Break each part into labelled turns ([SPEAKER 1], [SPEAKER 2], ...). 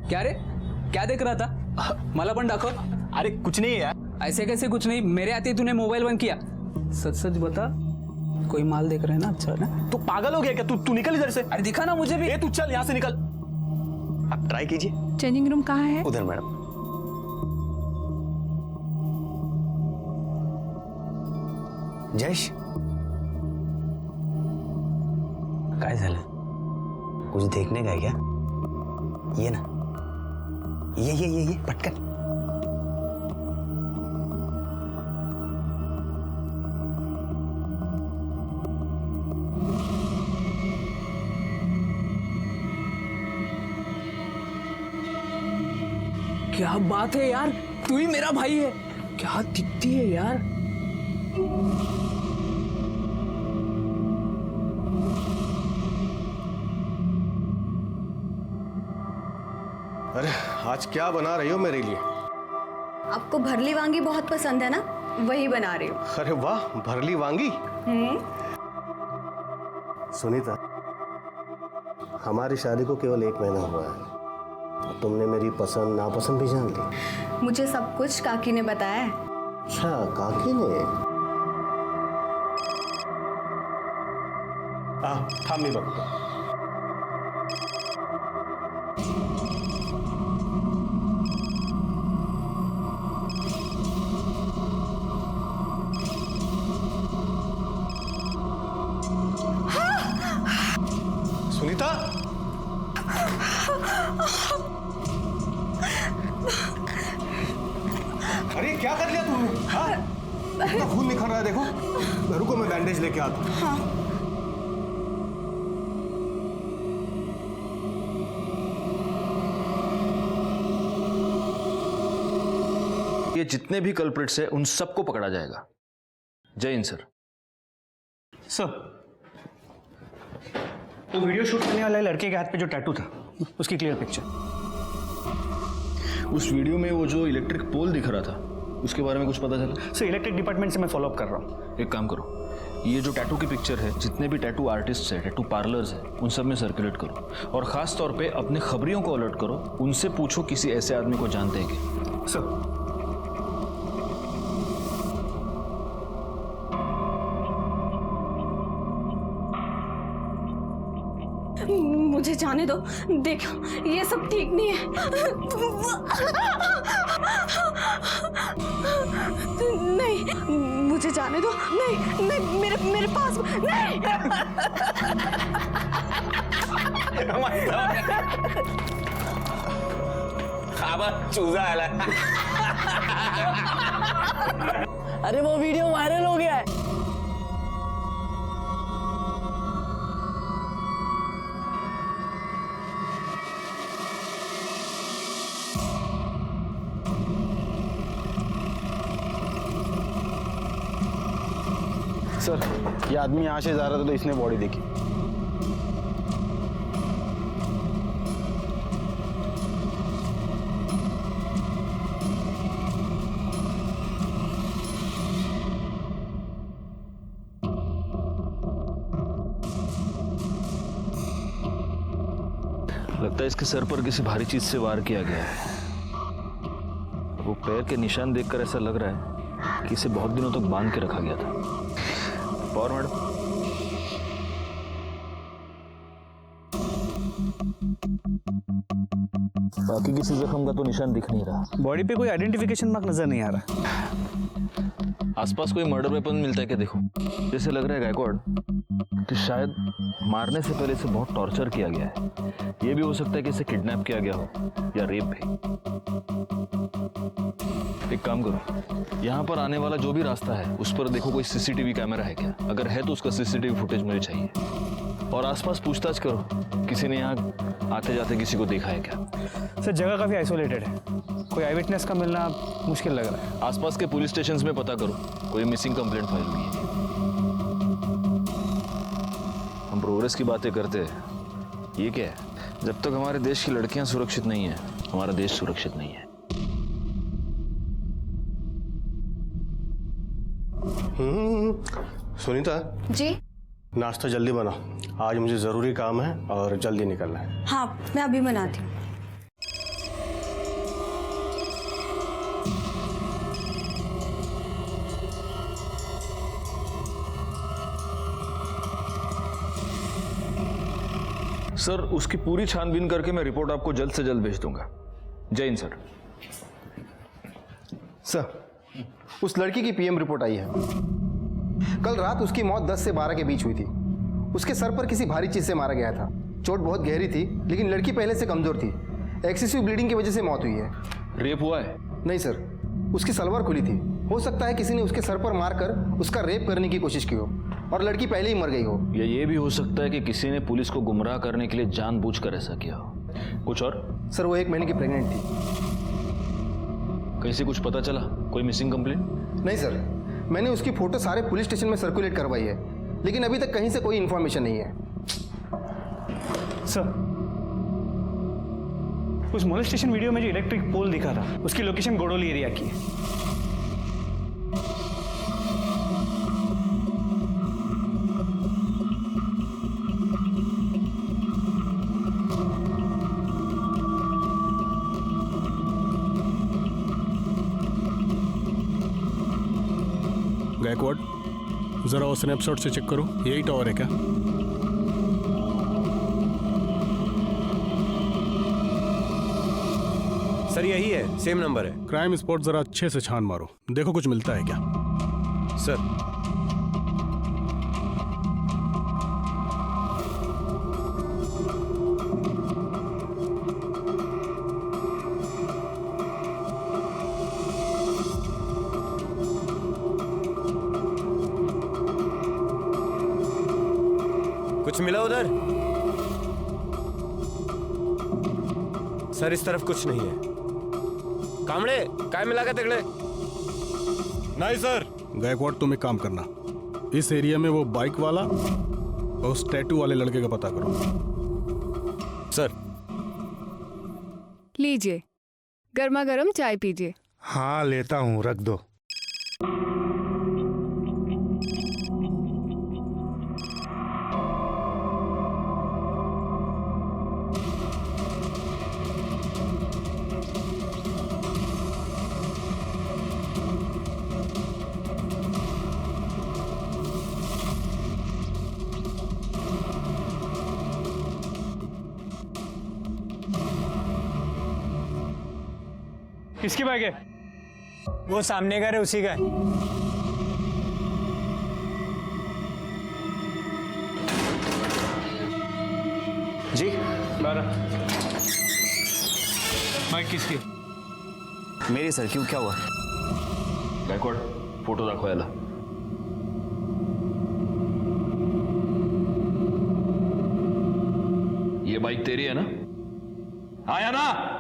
[SPEAKER 1] क्या रे, क्या देख रहा था? मला पण दाखव।
[SPEAKER 2] अरे कुछ नहीं यार।
[SPEAKER 1] ऐसे कैसे कुछ नहीं? मेरे आते तूने मोबाइल बंद किया। सच सच बता, कोई माल देख रहे हैं ना? अच्छा ना?
[SPEAKER 2] तू पागल हो गया क्या? तू निकल इधर से।
[SPEAKER 1] अरे दिखा ना मुझे भी।
[SPEAKER 2] ए तू चल यहाँ से निकल। आप ट्राई कीजिए।
[SPEAKER 3] चेंजिंग रूम कहाँ है?
[SPEAKER 2] उधर मैडम। जयेश, काय झालं? कुछ देखने का है क्या? ये ना, ये पटकन।
[SPEAKER 1] क्या बात है यार, तू ही मेरा भाई है। क्या दिखती है यार।
[SPEAKER 4] अरे आज क्या बना रही हो मेरे लिए?
[SPEAKER 5] आपको भरली वांगी बहुत पसंद है ना, वही बना रही हूँ।
[SPEAKER 4] अरे वाह, भरली वांगी। सुनीता, हमारी शादी को केवल 1 महीना हुआ है, तुमने मेरी पसंद नापसंद भी जान ली।
[SPEAKER 5] मुझे सब कुछ काकी ने बताया है।
[SPEAKER 4] अच्छा, काकी ने? थाम मी बघतो। सुनीता, अरे क्या कर लिया तुमने? हाँ? इतना खून निकल रहा है, देखो। रुको, मैं बैंडेज लेके आता हूँ।
[SPEAKER 5] हाँ।
[SPEAKER 6] ये जितने भी कल्प्रिट्स हैं उन सबको पकड़ा जाएगा। जय हिंद सर।
[SPEAKER 2] सर, वो वीडियो शूट करने वाले लड़के के हाथ पे जो टैटू था, उसकी क्लियर पिक्चर।
[SPEAKER 6] उस वीडियो में वो जो इलेक्ट्रिक पोल दिख रहा था, उसके बारे में कुछ पता चला?
[SPEAKER 2] सर, इलेक्ट्रिक डिपार्टमेंट से मैं फॉलो अप कर रहा हूँ।
[SPEAKER 6] एक काम करो, ये जो टैटू की पिक्चर है, जितने भी टैटू आर्टिस्ट हैं, टैटू पार्लर्स हैं, उन सब में सर्कुलेट करो। और खास तौर पे अपने खबरियों को अलर्ट करो, उनसे पूछो किसी ऐसे आदमी को जानते हैं कि।
[SPEAKER 2] सर,
[SPEAKER 5] मुझे जाने दो, देखो ये सब ठीक नहीं है। नहीं, मुझे जाने दो। नहीं नहीं, मेरे पास नहीं।
[SPEAKER 2] चूजा आला।
[SPEAKER 1] अरे वो वीडियो वायरल हो गया है।
[SPEAKER 4] सर, ये आदमी यहाँ से जा रहा था तो इसने बॉडी देखी।
[SPEAKER 6] लगता है इसके सर पर किसी भारी चीज से वार किया गया है। वो पैर के निशान देखकर ऐसा लग रहा है कि इसे बहुत दिनों तक बांध के रखा गया था। और मैडम, बाकी किसी जख्म का तो निशान दिख नहीं रहा।
[SPEAKER 2] बॉडी पे कोई आइडेंटिफिकेशन मार्क नजर नहीं आ रहा।
[SPEAKER 6] आसपास कोई मर्डर वेपन मिलता है क्या? देखो, जैसे लग रहा है गायकवाड़ कि शायद मारने से पहले इसे बहुत टॉर्चर किया गया है। ये भी हो सकता है कि इसे किडनैप किया गया हो या रेप भी। एक काम करो, यहाँ पर आने वाला जो भी रास्ता है उस पर देखो कोई सीसीटीवी कैमरा है क्या। अगर है तो उसका सीसीटीवी फुटेज मुझे चाहिए। और आसपास पूछताछ करो, किसी ने यहाँ आते जाते किसी को देखा है क्या।
[SPEAKER 2] सर, जगह काफी आइसोलेटेड है, कोई आई विटनेस का मिलना मुश्किल लग रहा है।
[SPEAKER 6] आसपास के पुलिस स्टेशंस में पता करो, कोई मिसिंग कंप्लेंट फाइल हुई है। प्रोग्रेस की बातें करते हैं, ये क्या है? जब तक हमारे देश की लड़कियां सुरक्षित नहीं है, हमारा देश सुरक्षित नहीं है।
[SPEAKER 4] सुनीता,
[SPEAKER 5] जी
[SPEAKER 4] नाश्ता जल्दी बनाओ, आज मुझे ज़रूरी काम है और जल्दी निकलना है।
[SPEAKER 5] हाँ, मैं अभी बनाती हूँ।
[SPEAKER 6] सर, उसकी पूरी छानबीन करके मैं रिपोर्ट आपको जल्द से जल्द भेज दूंगा। जय हिंद सर।
[SPEAKER 3] सर, उस लड़की की पीएम रिपोर्ट आई है। कल रात उसकी मौत 10 से 12 के बीच हुई थी। उसके सर पर किसी भारी चीज से मारा गया था। चोट बहुत गहरी थी, लेकिन लड़की पहले से कमजोर थी। एक्सेसिव ब्लीडिंग की वजह से मौत हुई है।
[SPEAKER 6] रेप हुआ है?
[SPEAKER 3] नहीं सर, उसकी सलवार खुली थी। हो सकता है किसी ने उसके सर पर मारकर उसका रेप करने की कोशिश की हो और लड़की पहले ही मर गई हो।
[SPEAKER 6] या ये भी हो सकता है कि किसी ने पुलिस को गुमराह करने के लिए जानबूझकर ऐसा किया हो। कुछ और?
[SPEAKER 3] सर, वो 1 महीने की प्रेग्नेंट थी।
[SPEAKER 6] कहीं से कुछ पता चला? कोई मिसिंग कंप्लेंट?
[SPEAKER 3] नहीं सर, मैंने उसकी फोटो सारे पुलिस स्टेशन में सर्कुलेट करवाई है, लेकिन अभी तक कहीं से कोई इन्फॉर्मेशन नहीं है।
[SPEAKER 2] सर, उस मोलेस्टेशन वीडियो में जो इलेक्ट्रिक पोल दिखा था, उसकी लोकेशन गोडोली एरिया की है।
[SPEAKER 7] गायकवाड, जरा वो स्नैपशॉट से चेक करो, यही टावर है क्या?
[SPEAKER 8] सर यही है, सेम नंबर है।
[SPEAKER 7] क्राइम स्पॉट जरा अच्छे से छान मारो, देखो कुछ मिलता है क्या।
[SPEAKER 8] सर, कुछ मिला उधर? सर, इस तरफ कुछ नहीं है। कामड़े, काय मिला का तगड़े?
[SPEAKER 7] नहीं सर। गायकवाड, तुम एक काम करना, इस एरिया में वो बाइक वाला और उस टैटू वाले लड़के का पता करो।
[SPEAKER 8] सर,
[SPEAKER 9] लीजिए, गर्मा गर्म चाय पीजिए।
[SPEAKER 7] हाँ लेता हूँ, रख दो।
[SPEAKER 2] किसकी बाइक है? वो सामने का है, उसी का है।
[SPEAKER 3] जी
[SPEAKER 2] 12। बाइक किसकी?
[SPEAKER 3] मेरी सर, क्यों, क्या हुआ?
[SPEAKER 6] गायकवाड, फोटो दाखवा याला। ये बाइक तेरी है ना? आया ना?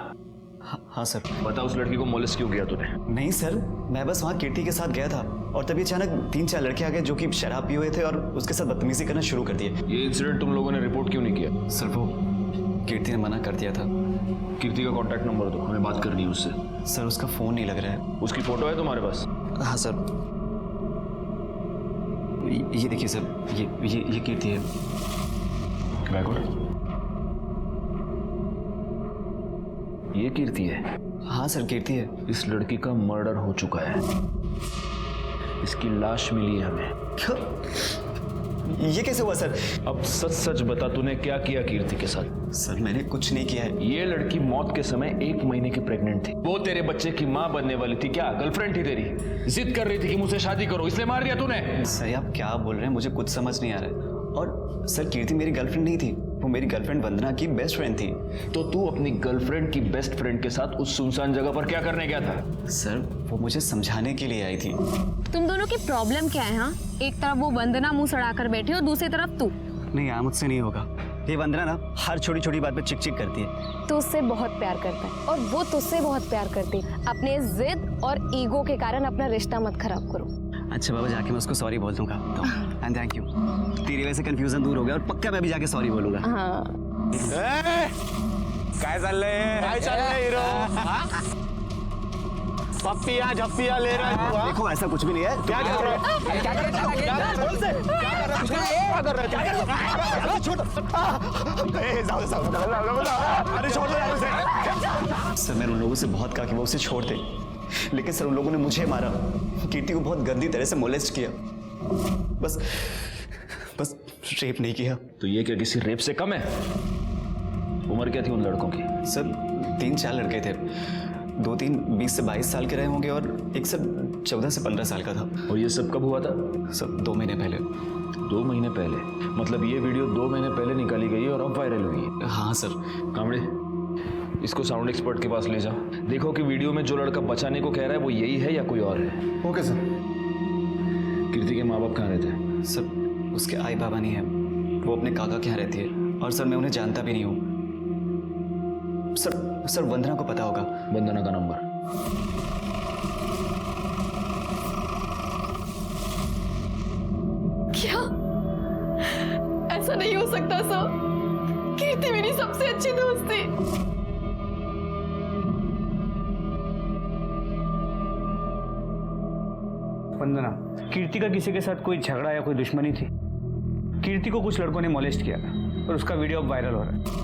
[SPEAKER 3] हाँ सर।
[SPEAKER 6] बता, उस लड़की को मोलेस्ट क्यों किया तूने?
[SPEAKER 3] नहीं सर, मैं बस वहाँ कीर्ति के साथ गया था और तभी अचानक 3-4 लड़के आ गए जो कि शराब पिए हुए थे और उसके साथ बदतमीजी करना शुरू कर दिए।
[SPEAKER 6] ये इंसिडेंट तुम लोगों ने रिपोर्ट क्यों नहीं किया?
[SPEAKER 3] सर, वो कीर्ति ने मना कर दिया था।
[SPEAKER 6] कीर्ति का कांटेक्ट नंबर दो, हमें बात करनी है उससे।
[SPEAKER 3] सर, उसका फोन नहीं लग रहा है।
[SPEAKER 6] उसकी फोटो है तुम्हारे पास?
[SPEAKER 3] हाँ सर, ये देखिए सर, ये कीर्ति है।
[SPEAKER 6] गायकवाड, ये कीर्ति है?
[SPEAKER 3] हाँ सर, कीर्ति है।
[SPEAKER 6] इस लड़की का मर्डर हो चुका है, इसकी लाश मिली है हमें।
[SPEAKER 3] ये कैसे हुआ सर?
[SPEAKER 6] अब सच सच बता, तूने क्या किया कीर्ति के साथ?
[SPEAKER 3] सर, मैंने कुछ नहीं किया है।
[SPEAKER 6] ये लड़की मौत के समय 1 महीने की प्रेग्नेंट थी। वो तेरे बच्चे की माँ बनने वाली थी। क्या गर्लफ्रेंड थी तेरी? जिद कर रही थी कि मुझसे शादी करो, इसलिए मार दिया तूने?
[SPEAKER 3] सर, आप क्या बोल रहे हैं, मुझे कुछ समझ नहीं आ रहा है। और सर, कीर्ति मेरी गर्लफ्रेंड नहीं थी, वो मेरी गर्लफ्रेंड वंदना की बेस्ट फ्रेंड थी।
[SPEAKER 6] तो तू अपनी गर्लफ्रेंड की बेस्ट फ्रेंड के साथ उस सुनसान जगह पर क्या करने गया था?
[SPEAKER 3] सर, वो मुझे समझाने के लिए आई थी।
[SPEAKER 9] तुम दोनों की प्रॉब्लम क्या है? हाँ, एक तरफ वो वंदना मुंह सड़ाकर बैठी और दूसरी तरफ तू।
[SPEAKER 3] नहीं यार, मुझसे नहीं होगा। ये वंदना ना हर छोटी छोटी बात पे चिक चिक करती है।
[SPEAKER 10] तू उससे बहुत प्यार करता है और वो तुझसे बहुत प्यार करती है। अपने जिद और ईगो के कारण अपना रिश्ता मत खराब करो।
[SPEAKER 3] अच्छा बाबा, जाके मैं उसको सॉरी बोल दूंगा।
[SPEAKER 11] And thank you. तेरी वजह से कंफ्यूजन दूर हो गया और पक्का मैं भी जाके सॉरी बोलूंगा।
[SPEAKER 5] हाँ
[SPEAKER 8] काय चाललंय हिरो? पप्पिया झप्पिया ले रहा है तू?
[SPEAKER 11] देखो ऐसा कुछ भी नहीं है।
[SPEAKER 8] क्या कर रहा है? क्या कर रहा है? अरे छोड़ दो।
[SPEAKER 11] सर मैंने उन लोगों से बहुत कहा कि वो उसे छोड़ दे, लेकिन सर उन लोगों ने मुझे मारा, कीर्ति को बहुत गंदी तरह से मोलेस्ट किया। बस रेप नहीं किया।
[SPEAKER 6] तो ये क्या किसी रेप से कम है? उम्र क्या थी उन लड़कों की?
[SPEAKER 11] सर 3-4 लड़के थे, 2-3 20 से 22 साल के रहे होंगे और एक सर 14 से 15 साल का था।
[SPEAKER 6] और ये सब कब हुआ था?
[SPEAKER 11] सर 2 महीने पहले।
[SPEAKER 6] 2 महीने पहले? मतलब ये वीडियो 2 महीने पहले निकाली गई है और अब वायरल हुई है?
[SPEAKER 11] हाँ सर।
[SPEAKER 6] कामड़े, इसको साउंड एक्सपर्ट के पास ले जाओ, देखो कि वीडियो में जो लड़का बचाने को कह रहा है वो यही है या कोई और है।
[SPEAKER 3] Okay sir.
[SPEAKER 6] कीर्ति के माँ बाप कहाँ रहते हैं?
[SPEAKER 11] सर उसके आई बाबा नहीं है, वो अपने काका के यहाँ रहती है और सर मैं उन्हें जानता भी नहीं हूँ। सर वंदना को पता होगा।
[SPEAKER 6] वंदना का नंबर?
[SPEAKER 5] क्या? ऐसा नहीं हो सकता सर, कीर्ति मेरी सबसे अच्छी दोस्त थी।
[SPEAKER 2] वंदना, कीर्ति का किसी के साथ कोई झगड़ा या कोई दुश्मनी थी? कीर्ति को कुछ लड़कों ने मोलेस्ट किया और उसका वीडियो अब वायरल हो रहा है।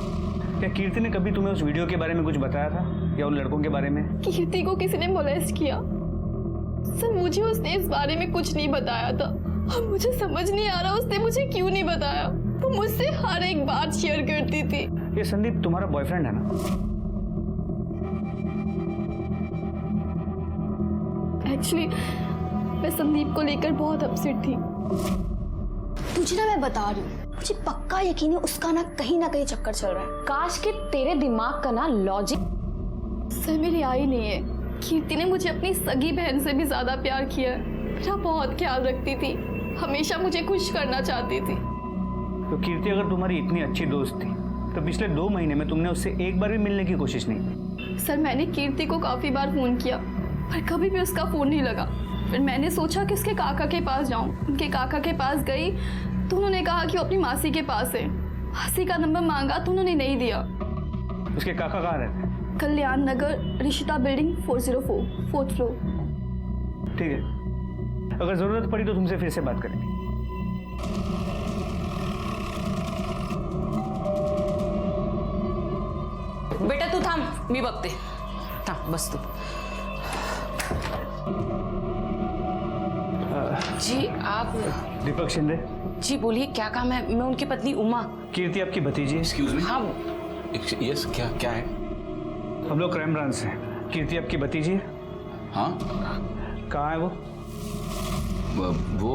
[SPEAKER 2] क्या कीर्ति ने कभी तुम्हें उस वीडियो के बारे में कुछ बताया था या उन लड़कों के बारे में?
[SPEAKER 5] कीर्ति को किसी ने मोलेस्ट किया सर, मुझे उसने इस बारे में कुछ नहीं बताया था और मुझे समझ नहीं आ रहा उसने मुझे क्यों नहीं बताया। वो मुझसे हर एक बात शेयर करती थी।
[SPEAKER 2] ये संदीप तुम्हारा बॉयफ्रेंड है ना?
[SPEAKER 5] एक्चुअली मैं संदीप को लेकर बहुत अपसेट थी।
[SPEAKER 10] तुझे ना मैं बता रही हूँ, मुझे पक्का यकीन है उसका ना कहीं चक्कर चल रहा है। काश कि तेरे दिमाग का ना लॉजिक।
[SPEAKER 5] सर मेरी आई नहीं है, कीर्ति ने मुझे अपनी सगी बहन से भी ज्यादा प्यार किया है। मेरा बहुत ख्याल रखती थी, हमेशा मुझे खुश करना चाहती थी।
[SPEAKER 2] तो कीर्ति अगर तुम्हारी इतनी अच्छी दोस्त थी तो पिछले 2 महीने में तुमने उससे एक बार भी मिलने की कोशिश नहीं की?
[SPEAKER 5] सर मैंने कीर्ति को काफी बार फोन किया पर कभी भी उसका फोन नहीं लगा। फिर मैंने सोचा कि उसके काका के पास जाऊं। उनके काका के पास गई तो उन्होंने कहा कि वो अपनी मासी के पास है। मासी का नंबर मांगा तो उन्होंने नहीं दिया।
[SPEAKER 2] उसके काका कहाँ रहते हैं?
[SPEAKER 5] कल्याण नगर, ऋषिता बिल्डिंग 404, 4th फ्लोर।
[SPEAKER 2] ठीक है, अगर जरूरत पड़ी तो तुमसे फिर से बात करेंगे।
[SPEAKER 12] बेटा तू थांब, मी बघते। थांब, बस तू। जी आप?
[SPEAKER 2] दीपक शिंदे
[SPEAKER 12] जी बोलिए, क्या काम है? मैं उनकी पत्नी उमा।
[SPEAKER 2] कीर्ति आपकी भतीजी?
[SPEAKER 13] Excuse me.
[SPEAKER 12] हाँ
[SPEAKER 13] यस, क्या है?
[SPEAKER 2] हम लोग क्राइम ब्रांच से। कीर्ति आपकी भतीजी है?
[SPEAKER 13] हाँ।
[SPEAKER 2] कहाँ है वो?
[SPEAKER 13] वो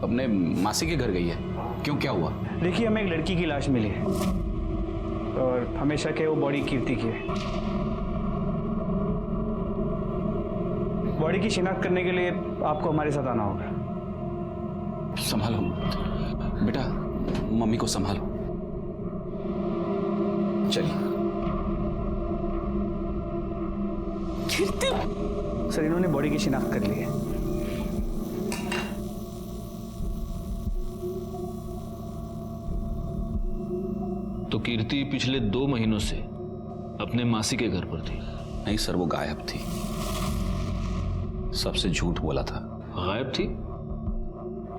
[SPEAKER 13] अपने मासी के घर गई है। क्यों, क्या हुआ?
[SPEAKER 2] देखिए हमें एक लड़की की लाश मिली है और हमेशा के वो बॉडी कीर्ति की है। बॉडी की शिनाख्त करने के लिए आपको हमारे साथ आना होगा।
[SPEAKER 13] संभालो बेटा, मम्मी को संभालो। चलिए।
[SPEAKER 2] कीर्ति सर, इन्होंने बॉडी की शिनाख्त कर ली है।
[SPEAKER 6] तो कीर्ति पिछले 2 महीनों से अपने मासी के घर पर थी?
[SPEAKER 13] नहीं सर, वो गायब थी। सबसे झूठ बोला था।
[SPEAKER 6] गायब थी?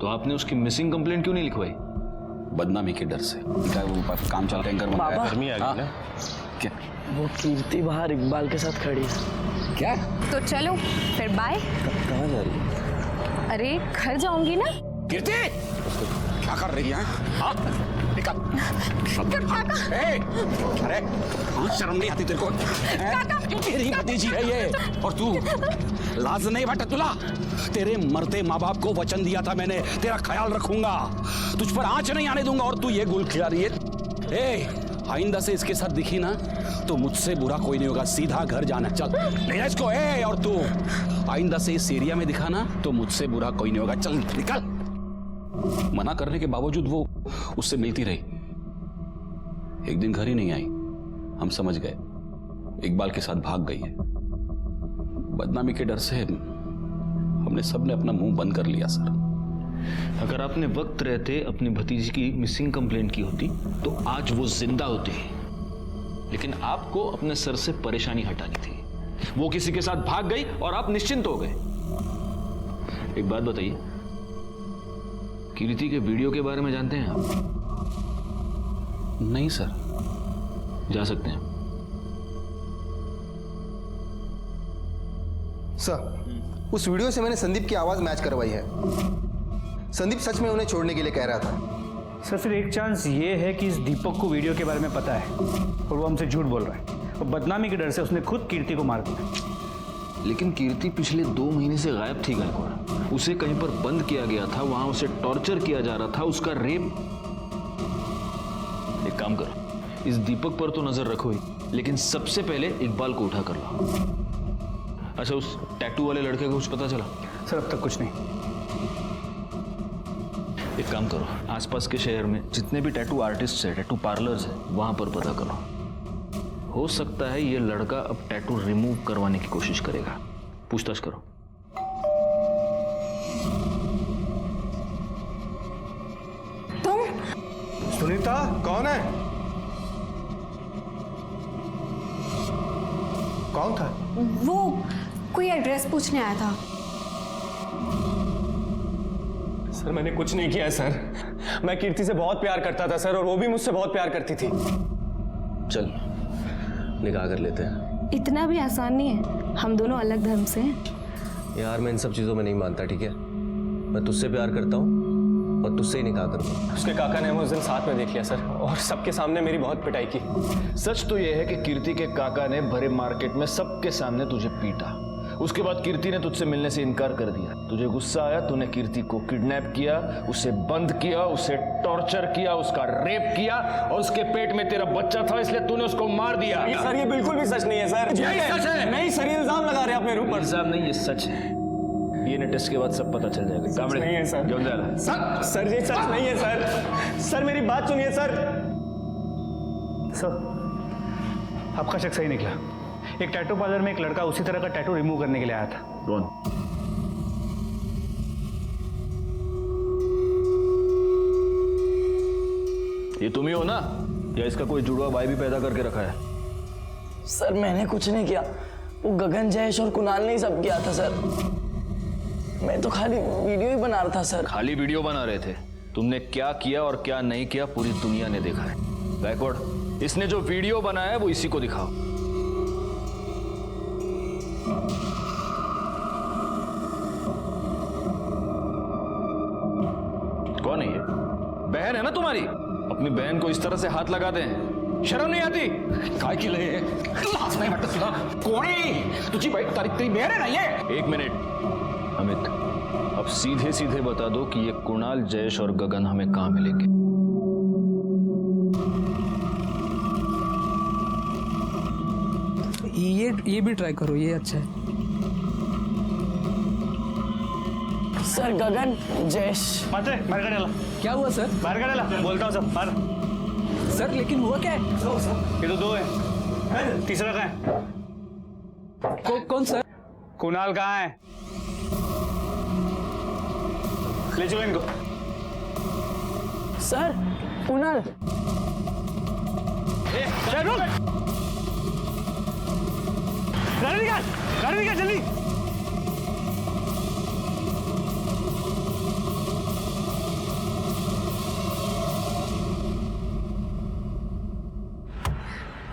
[SPEAKER 6] तो आपने उसकी मिसिंग कंप्लेंट क्यों नहीं लिखवाई?
[SPEAKER 13] बदनामी के डर से। क्या वो काम चल टैंकर मंगाया?
[SPEAKER 8] गर्मी आ गई ना।
[SPEAKER 13] क्या?
[SPEAKER 11] वो कीर्ति बाहर इकबाल के साथ खड़ी है।
[SPEAKER 13] क्या?
[SPEAKER 9] तो चलो फिर बाय।
[SPEAKER 11] कहाँ जा रही है?
[SPEAKER 9] अरे घर जाऊंगी ना।
[SPEAKER 13] कीर्ति क्या कर रही है? हाँ? निकल। अरे शर्म नहीं आती तेरे को? तेरी भतीजी है ये, और तू लाज नहीं बटा तुला? तेरे मरते माँ बाप को वचन दिया था मैंने, तेरा ख्याल रखूंगा, तुझ पर आंच नहीं आने दूंगा, और तू ये गुल खिला रही है। आइंदा से इसके साथ दिखी ना तो मुझसे बुरा कोई नहीं होगा। सीधा घर जाना, चल ले इसको। और तू आइंदा से इस एरिया में दिखा ना तो मुझसे बुरा कोई नहीं होगा। चल निकल। मना करने के बावजूद वो उससे मिलती रही। एक दिन घर ही नहीं आई, हम समझ गए इकबाल के साथ भाग गई है। बदनामी के डर से हमने सबने अपना मुंह बंद कर लिया सर।
[SPEAKER 6] अगर आपने वक्त रहते अपनी भतीजी की मिसिंग कंप्लेंट की होती तो आज वो जिंदा होती, लेकिन आपको अपने सर से परेशानी हटानी थी। वो किसी के साथ भाग गई और आप निश्चिंत हो गए। एक बात बताइए, कीर्ति के वीडियो के बारे में जानते हैं आप?
[SPEAKER 11] नहीं सर।
[SPEAKER 6] जा सकते हैं।
[SPEAKER 3] सर, उस वीडियो से मैंने संदीप की आवाज मैच करवाई है। संदीप सच में उन्हें छोड़ने के लिए कह रहा था।
[SPEAKER 2] सर फिर एक चांस ये है कि इस दीपक को वीडियो के बारे में पता है और वो हमसे झूठ बोल रहा है, और बदनामी के डर से उसने खुद कीर्ति को मार दिया।
[SPEAKER 6] लेकिन कीर्ति पिछले 2 महीने से गायब थी गायकवाड़। उसे कहीं पर बंद किया गया था, वहां उसे टॉर्चर किया जा रहा था, उसका रेप। एक काम करो, इस दीपक पर तो नजर रखो ही, लेकिन सबसे पहले इकबाल को उठा कर लो। अच्छा, उस टैटू वाले लड़के को कुछ पता चला?
[SPEAKER 2] सर अब तक कुछ नहीं।
[SPEAKER 6] एक काम करो, आसपास के शहर में जितने भी टैटू आर्टिस्ट है, टैटू पार्लर्स है, वहां पर पता करो। हो सकता है ये लड़का अब टैटू रिमूव करवाने की कोशिश करेगा। पूछताछ करो।
[SPEAKER 10] तुम?
[SPEAKER 3] सुनीता, कौन है? कौन था?
[SPEAKER 10] वो कोई एड्रेस पूछने आया था।
[SPEAKER 8] सर मैंने कुछ नहीं किया सर। मैं कीर्ति से बहुत प्यार करता था सर, और वो भी मुझसे बहुत प्यार करती थी।
[SPEAKER 4] चल निकाह कर लेते हैं।
[SPEAKER 10] इतना भी आसान नहीं है, हम दोनों अलग धर्म से हैं।
[SPEAKER 4] यार मैं इन सब चीज़ों में नहीं मानता, ठीक है? मैं तुझसे प्यार करता हूँ और तुझसे ही निकाह करूँगा।
[SPEAKER 8] उसके काका ने हमें उस दिन साथ में देख लिया सर, और सबके सामने मेरी बहुत पिटाई की।
[SPEAKER 6] सच तो यह है कि कीर्ति के काका ने भरे मार्केट में सबके सामने तुझे पीटा। उसके बाद कीर्ति ने तुझसे मिलने से इनकार कर दिया। तुझे गुस्सा आया, तूने कीर्ति को किडनैप किया, उसे बंद किया, उसे टॉर्चर किया, उसका रेप किया, और उसके पेट में तेरा बच्चा था, इसलिए तूने उसको मार दिया।
[SPEAKER 8] सर ये बिल्कुल भी सच नहीं है सर।
[SPEAKER 6] यही सच है।
[SPEAKER 8] नहीं सर, ये इल्जाम लगा रहे हैं अपने ऊपर।
[SPEAKER 6] इल्जाम नहीं, ये सच है। ये टेस्ट के बाद सब पता चल जाएगा।
[SPEAKER 8] सच नहीं है सर।
[SPEAKER 6] क्यों जा रहा?
[SPEAKER 8] सर ये सच नहीं है सर। सर मेरी बात सुनिए सर।
[SPEAKER 2] सर आपका शक सही निकला। एक टैटू पार्लर में एक लड़का उसी तरह का टैटू रिमूव करने के लिए आया था।
[SPEAKER 6] कौन? ये तुम ही हो ना, या इसका कोई जुड़वा भाई भी पैदा करके रखा है?
[SPEAKER 14] सर मैंने कुछ नहीं किया, वो गगन, जयेश और कुणाल ने ही सब किया था सर। मैं तो खाली वीडियो ही बना रहा था सर।
[SPEAKER 6] खाली वीडियो बना रहे थे? तुमने क्या किया और क्या नहीं किया पूरी दुनिया ने देखा है। गायकवाड़, इसने जो वीडियो बनाया है वो इसी को दिखाओ। कौन है ये? बहन है ना तुम्हारी? अपनी बहन को इस तरह से हाथ लगाते हैं, शर्म नहीं आती?
[SPEAKER 13] काय की लय लाज नाही वाटत तुला? कोण आहे तुझी बाईक? तारीख तरी बेर आहे ना ये?
[SPEAKER 6] एक मिनट अमित, अब सीधे सीधे बता दो कि ये कुणाल, जयेश और गगन हमें कहां मिलेंगे?
[SPEAKER 1] ये भी ट्राई करो, ये अच्छा है।
[SPEAKER 14] सर गगन, जयेश।
[SPEAKER 2] माते बाहर काढायला।
[SPEAKER 1] क्या हुआ सर?
[SPEAKER 2] बाहर काढायला बोलता हूँ सब बाहर।
[SPEAKER 1] सर लेकिन हुआ क्या है?
[SPEAKER 2] ये तो 2 है, तीसरा कहाँ है?
[SPEAKER 1] कौन सर?
[SPEAKER 2] कुणाल कहाँ है? ले चलो इनको।
[SPEAKER 14] सर कुणाल।
[SPEAKER 2] गाड़ी निकाल जल्दी।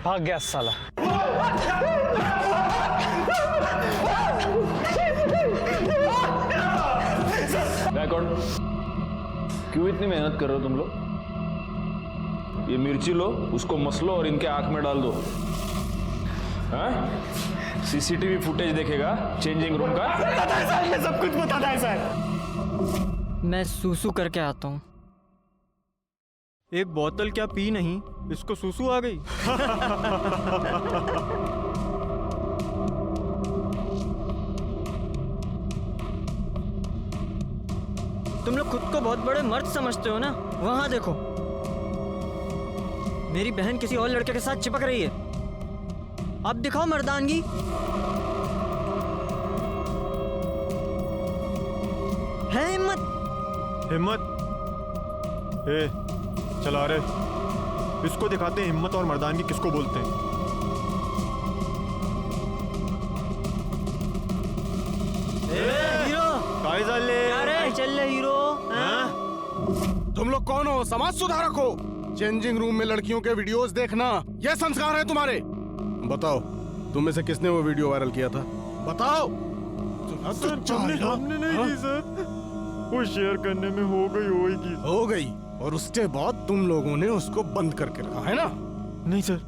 [SPEAKER 2] भाग गया साला।
[SPEAKER 6] गायकवाड़, क्यों इतनी मेहनत कर रहे हो तुम लोग? ये मिर्ची लो, उसको मसलो और इनके आंख में डाल दो। हाँ? सीसीटीवी फुटेज देखेगा चेंजिंग रूम का।
[SPEAKER 8] बताता है सर, ये सब कुछ बताता है सर।
[SPEAKER 15] मैं सूसू करके आता हूँ। एक बोतल क्या पी नहीं, इसको सूसू आ गई। तुम लोग खुद को बहुत बड़े मर्द समझते हो ना? वहां देखो, मेरी बहन किसी और लड़के के साथ चिपक रही है। अब दिखाओ मर्दानगी। है हिम्मत? हिम्मत, ए चला रे, इसको दिखाते हैं हिम्मत और मर्दानगी किसको बोलते हैं।
[SPEAKER 16] हीरो चल हीरो।
[SPEAKER 7] तुम लोग कौन हो? समाज सुधारक हो? चेंजिंग रूम में लड़कियों के वीडियोस देखना ये संस्कार है तुम्हारे? बताओ तुम में से किसने वो वीडियो वायरल किया था? बताओ।
[SPEAKER 15] हमने नहीं की सर, वो शेयर करने में हो गई।
[SPEAKER 7] और उसके बाद तुम लोगों ने उसको बंद करके रखा है ना?
[SPEAKER 15] नहीं सर,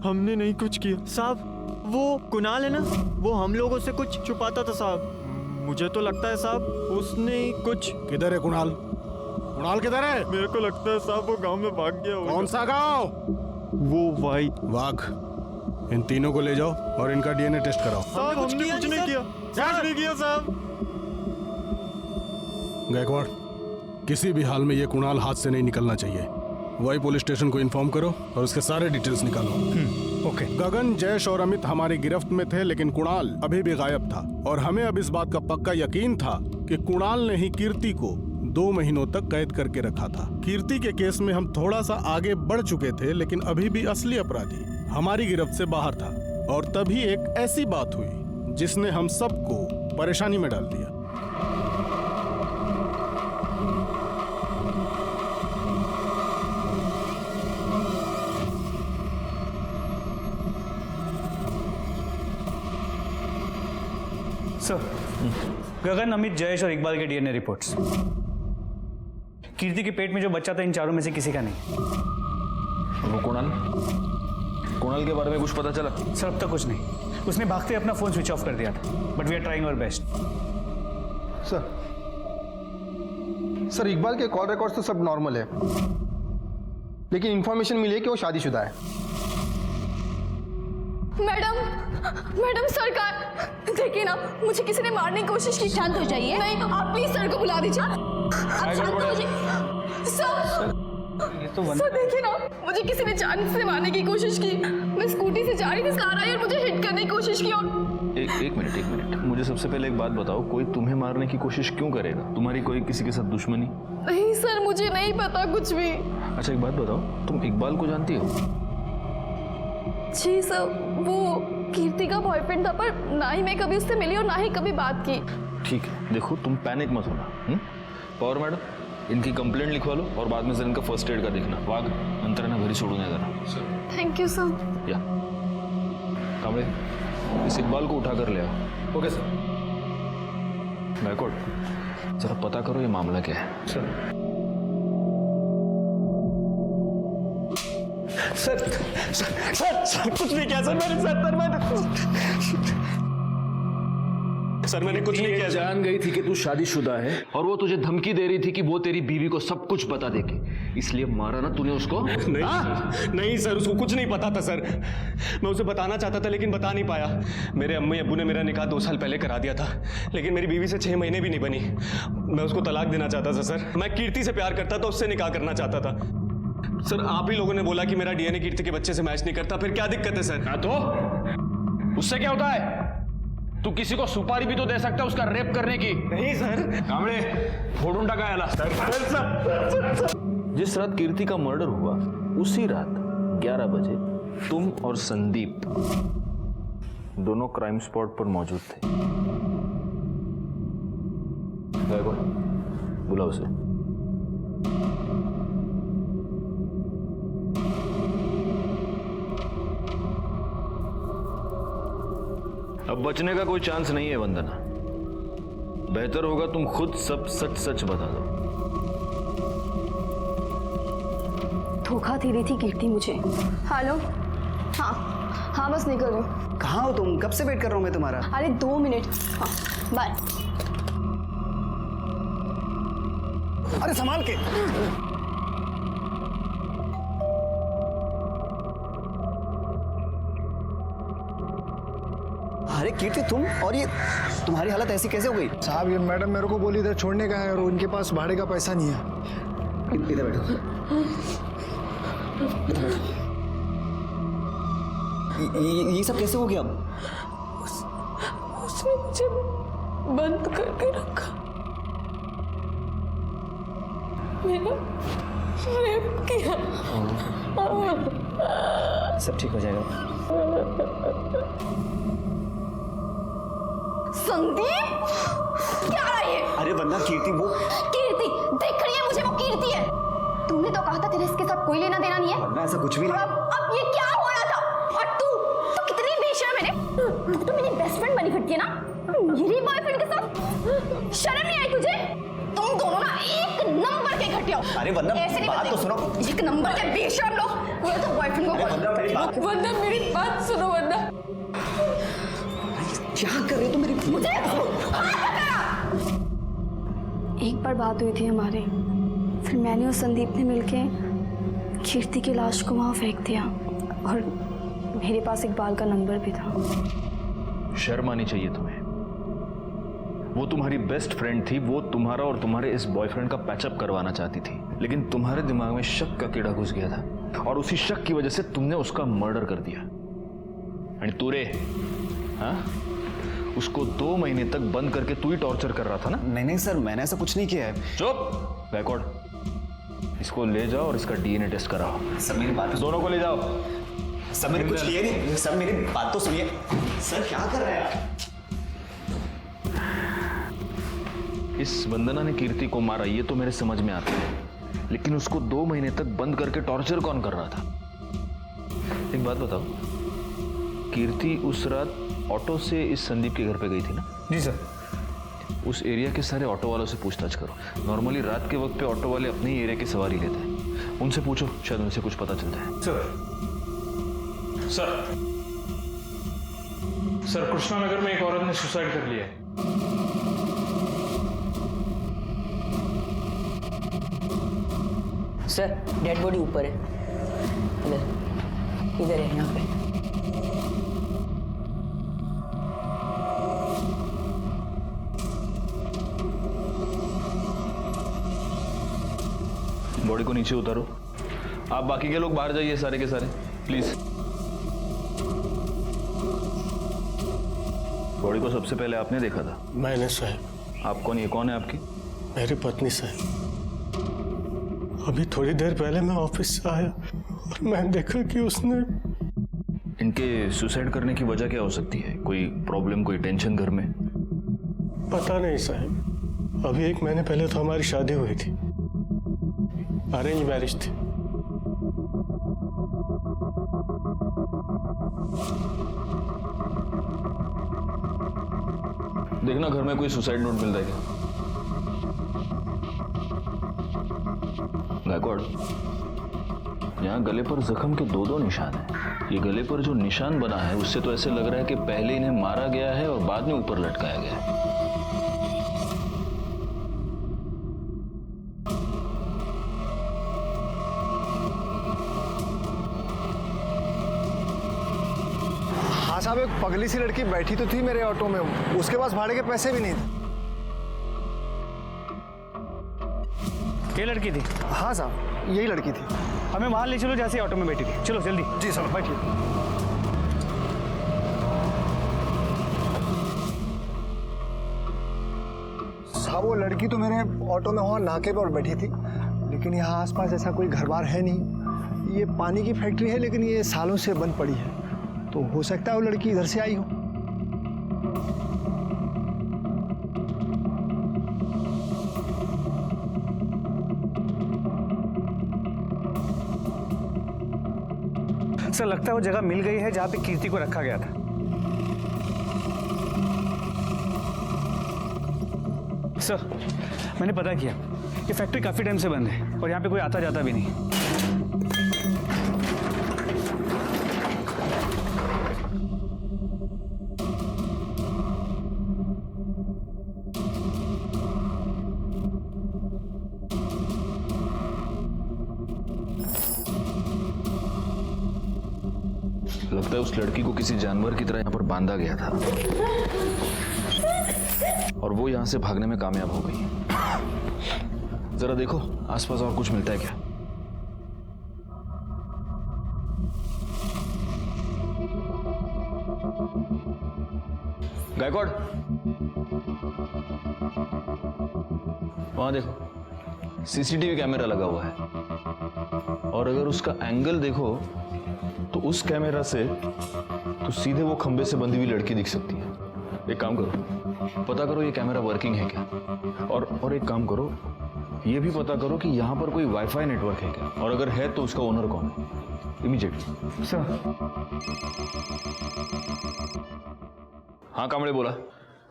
[SPEAKER 15] हमने नहीं कुछ किया
[SPEAKER 16] साहब वो कुणाल है ना, वो हम लोगों से कुछ छुपाता था साहब।
[SPEAKER 15] मुझे तो लगता है साहब उसने ही कुछ।
[SPEAKER 7] किधर है कुणाल? कुणाल किधर है?
[SPEAKER 15] मेरे को लगता है साहब वो गांव में भाग गया होगा।
[SPEAKER 7] कौन सा गांव?
[SPEAKER 15] वो
[SPEAKER 7] वाघ। इन तीनों को ले जाओ और इनका डीएनए टेस्ट कराओ।
[SPEAKER 15] साहब हमने कुछ नहीं किया साहब।
[SPEAKER 7] गायकवाड़, किसी भी हाल में ये कुणाल हाथ से नहीं निकलना चाहिए। वही पुलिस स्टेशन को इन्फॉर्म करो और उसके सारे डिटेल्स निकालो।
[SPEAKER 2] ओके।
[SPEAKER 7] गगन, जयेश और अमित हमारी गिरफ्त में थे, लेकिन कुणाल अभी भी गायब था और हमें अब इस बात का पक्का यकीन था कि कुणाल ने ही कीर्ति को 2 महीनों तक कैद करके रखा था। कीर्ति के केस में हम थोड़ा सा आगे बढ़ चुके थे, लेकिन अभी भी असली अपराधी हमारी गिरफ्त से बाहर था। और तभी एक ऐसी बात हुई जिसने हम सबको परेशानी में डाल दिया।
[SPEAKER 2] सर, गगन, अमित, जयेश और इकबाल के डीएनए रिपोर्ट्स। कीर्ति के पेट में जो बच्चा था इन चारों में से किसी का नहीं।
[SPEAKER 6] वो कुणाल के बारे में कुछ पता चला?
[SPEAKER 2] सर अब तक कुछ नहीं। उसने भागते अपना फोन स्विच ऑफ कर दिया था, but we are trying our best.
[SPEAKER 3] Sir Iqbal के कॉल रिकॉर्ड्स तो सब नॉर्मल है, लेकिन इंफॉर्मेशन मिली है कि वो शादीशुदा है।
[SPEAKER 5] मैडम सरकार देखिए ना, मुझे किसी ने मारने की कोशिश की।
[SPEAKER 10] शांत हो जाइए।
[SPEAKER 5] नहीं, आप प्लीज सर को बुला दीजिए। आप शांत हो जाइए। सर देखिए ना, मुझे किसी ने जान से मारने की कोशिश की। मैं स्कूटी से जा रही थी, कार आई और मुझे हिट करने की कोशिश की। और
[SPEAKER 6] एक मिनट, मुझे सबसे पहले एक बात बताओ, कोई तुम्हें मारने की कोशिश क्यों करेगा? तुम्हारी कोई किसी के साथ दुश्मनी?
[SPEAKER 5] नहीं सर, मुझे नहीं पता कुछ भी।
[SPEAKER 6] अच्छा एक बात बताओ, तुम इकबाल को जानती हो?
[SPEAKER 5] जी सर, वो कीर्ति का बॉयफ्रेंड था, पर ना ही मैं कभी उससे मिली और ना ही कभी बात की।
[SPEAKER 6] ठीक है, देखो तुम पैनिक मत होना। पवार मैडम, इनकी कंप्लेंट लिखवा लो और बाद में सर इनका फर्स्ट एड का देखना। वाघ, अंतराना घरी सोडून या जरा।
[SPEAKER 5] Thank you sir.
[SPEAKER 6] या कांबळे, इस इकबाल को उठा कर ले आओ। Okay sir. गायकवाड़, जरा पता करो ये मामला क्या है।
[SPEAKER 8] सर कुछ नहीं किया सर, मैंने कुछ नहीं किया।
[SPEAKER 6] जान गई थी कि तू शादीशुदा है और वो तुझे धमकी दे रही थी कि वो तेरी बीवी को सब कुछ बता देगी, इसलिए मारा ना तूने उसको?
[SPEAKER 8] नहीं सर, उसको कुछ नहीं पता था सर। मैं उसे बताना चाहता था लेकिन बता नहीं पाया। मेरे अम्मी अब्बू ने मेरा निकाह 2 साल पहले करा दिया था, लेकिन मेरी बीवी से 6 महीने भी नहीं बनी। मैं उसको तलाक देना चाहता था सर। मैं कीर्ति से प्यार करता था, उससे निकाह करना चाहता था। सर आप ही लोगों ने बोला कि मेरा डीएनए कीर्ति के बच्चे से मैच नहीं करता, फिर क्या दिक्कत है सर?
[SPEAKER 13] हाँ तो उससे क्या होता है? तू किसी को सुपारी भी तो दे सकता है उसका रेप करने की।
[SPEAKER 8] नहीं सर।
[SPEAKER 13] कांबळे, फोडून टाका याला।
[SPEAKER 6] जिस रात कीर्ति का मर्डर हुआ उसी रात 11 बजे तुम और संदीप दोनों क्राइम स्पॉट पर मौजूद थे। गायकवाड़, बुलाओ उसे। अब बचने का कोई चांस नहीं है वंदना। बेहतर होगा तुम खुद सब सच सच बता दो।
[SPEAKER 10] धोखा दे रही थी कीर्ति मुझे।
[SPEAKER 5] हेलो। हाँ बस निकल रही।
[SPEAKER 17] कहाँ हो तुम? कब से वेट कर रहा हूँ मैं तुम्हारा।
[SPEAKER 5] अरे 2 मिनट। हाँ बाय।
[SPEAKER 17] अरे संभाल के। अरे कीर्ति, तुम और ये तुम्हारी हालत ऐसी कैसे हो गई?
[SPEAKER 18] साहब ये मैडम मेरे को बोली इधर छोड़ने का है और उनके पास भाड़े का पैसा नहीं है।
[SPEAKER 17] इधर बैठो। ये सब कैसे हो गया?
[SPEAKER 5] उसने मुझे बंद करके रखा।
[SPEAKER 9] मेरा रेप किया।
[SPEAKER 11] सब ठीक हो जाएगा।
[SPEAKER 10] संदीप क्या रहा है?
[SPEAKER 11] अरे वरना कीर्ति वो
[SPEAKER 10] कीर्ति दिख रही है मुझे, वो कीर्ति है। तुमने तो कहा था तेरे इसके साथ कोई लेना देना नहीं है।
[SPEAKER 11] वरना ऐसा कुछ भी
[SPEAKER 10] और
[SPEAKER 11] नहीं।
[SPEAKER 10] अब ये क्या हो रहा था? और तू कितनी बेशर्म है। तू तो मेरी बेस्ट फ्रेंड बनी फिरती है ना, मेरी बॉयफ्रेंड के साथ। शर्म नहीं आई तुझे? तुम दोनों ना एक नंबर के घटिया हो।
[SPEAKER 11] अरे वरना
[SPEAKER 10] ऐसे नहीं
[SPEAKER 11] बात
[SPEAKER 10] करते।
[SPEAKER 11] तो सुनो।
[SPEAKER 10] एक नंबर के बेशर्म लोग। ये तो बॉयफ्रेंड को
[SPEAKER 9] वरना मेरी बात सुनो। वरना
[SPEAKER 11] क्या कर रहे हो तुम मेरी?
[SPEAKER 10] मुझे एक बार बात हुई थी हमारी, फिर मैंने और संदीप ने मिलके कीर्ति की लाश को वहां फेंक दिया और मेरे पास इकबाल का नंबर भी था।
[SPEAKER 6] शर्म आनी चाहिए तुम्हें। वो तुम्हारी बेस्ट फ्रेंड थी, वो तुम्हारा और तुम्हारे इस बॉयफ्रेंड का पैचअप करवाना चाहती थी, लेकिन तुम्हारे दिमाग में शक का कीड़ा घुस गया था और उसी शक की वजह से तुमने उसका मर्डर कर दिया। एंड तू रे, हाँ, उसको 2 महीने तक बंद करके तू ही टॉर्चर कर रहा था ना?
[SPEAKER 11] नहीं सर, मैंने ऐसा कुछ नहीं किया है।
[SPEAKER 6] चुप बैकवर्ड। इसको ले जाओ और इसका डीएनए टेस्ट कराओ।
[SPEAKER 11] सर मेरी बात
[SPEAKER 6] दोनों को ले जाओ।
[SPEAKER 11] सर मैंने कुछ किया नहीं। सर मेरी बात तो सुनिए। सर क्या कर रहे हैं आप?
[SPEAKER 6] इस वंदना ने कीर्ति को मारा ये तो मेरे समझ में आता है, लेकिन उसको 2 महीने तक बंद करके टॉर्चर कौन कर रहा था? एक बात बताओ, कीर्ति उस रात ऑटो से इस संदीप के घर पे गई थी ना?
[SPEAKER 2] जी सर।
[SPEAKER 6] उस एरिया के सारे ऑटो वालों से पूछताछ करो। नॉर्मली रात के वक्त पे ऑटो वाले अपने ही एरिया की सवारी लेते हैं, उनसे पूछो, शायद उनसे कुछ पता चलता है।
[SPEAKER 19] सर कृष्णानगर में एक औरत ने सुसाइड कर लिया है।
[SPEAKER 12] सर डेड बॉडी ऊपर है, इधर है, यहाँ पे।
[SPEAKER 6] बॉडी को नीचे उतारो। आप बाकी के लोग बाहर जाइए, सारे के सारे प्लीज। बॉडी को सबसे पहले आपने देखा था?
[SPEAKER 18] मैंने साहब।
[SPEAKER 6] आप कौन? ये कौन है आपकी?
[SPEAKER 18] मेरी पत्नी साहब। अभी थोड़ी देर पहले मैं ऑफिस से आया और मैंने देखा कि उसने।
[SPEAKER 6] इनके सुसाइड करने की वजह क्या हो सकती है? कोई प्रॉब्लम, कोई टेंशन घर में?
[SPEAKER 18] पता नहीं साहब। अभी 1 महीने पहले तो हमारी शादी हुई थी, अरेंज मैरिज थी।
[SPEAKER 6] देखना घर में कोई सुसाइड नोट मिल रहा है क्या? गायकवाड़, यहाँ गले पर जख्म के 2 निशान हैं। ये गले पर जो निशान बना है उससे तो ऐसे लग रहा है कि पहले इन्हें मारा गया है और बाद में ऊपर लटकाया गया है।
[SPEAKER 18] हाँ साहब, एक पगली सी लड़की बैठी तो थी मेरे ऑटो में, उसके पास भाड़े के पैसे भी नहीं थे।
[SPEAKER 2] ये लड़की थी?
[SPEAKER 18] हाँ साहब, यही लड़की थी।
[SPEAKER 2] हमें वहां ले चलो जैसे ऑटो में बैठी थी। चलो जल्दी।
[SPEAKER 18] जी साहब, बैठिए। साहब वो लड़की तो मेरे ऑटो में वहाँ नाके पर बैठी थी, लेकिन यहाँ आसपास ऐसा कोई घर बार है नहीं। ये पानी की फैक्ट्री है, लेकिन ये सालों से बंद पड़ी है, तो हो सकता है वो लड़की इधर से आई हो।
[SPEAKER 2] सर लगता है वो जगह मिल गई है जहां पे कीर्ति को रखा गया था। सर मैंने पता किया, ये फैक्ट्री काफी टाइम से बंद है और यहाँ पे कोई आता जाता भी नहीं।
[SPEAKER 6] लगता है उस लड़की को किसी जानवर की तरह यहाँ पर बांधा गया था और वो यहाँ से भागने में कामयाब हो गई। जरा देखो आसपास और कुछ मिलता है क्या? गायकवाड़, वहां देखो, सीसीटीवी कैमरा लगा हुआ है, और अगर उसका एंगल देखो तो उस कैमरा से तो सीधे वो खंबे से बंधी हुई लड़की दिख सकती है। एक काम करो, पता करो ये कैमरा वर्किंग है क्या, और एक काम करो, ये भी पता करो कि यहाँ पर कोई वाईफाई नेटवर्क है क्या, और अगर है तो उसका ओनर कौन है, इमीडिएटली।
[SPEAKER 2] सर।
[SPEAKER 6] हाँ कामड़े बोला।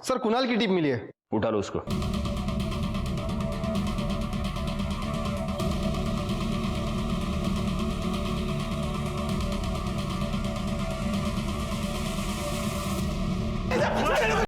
[SPEAKER 3] सर कुणाल की टीप मिली है।
[SPEAKER 6] उठा लो उसको।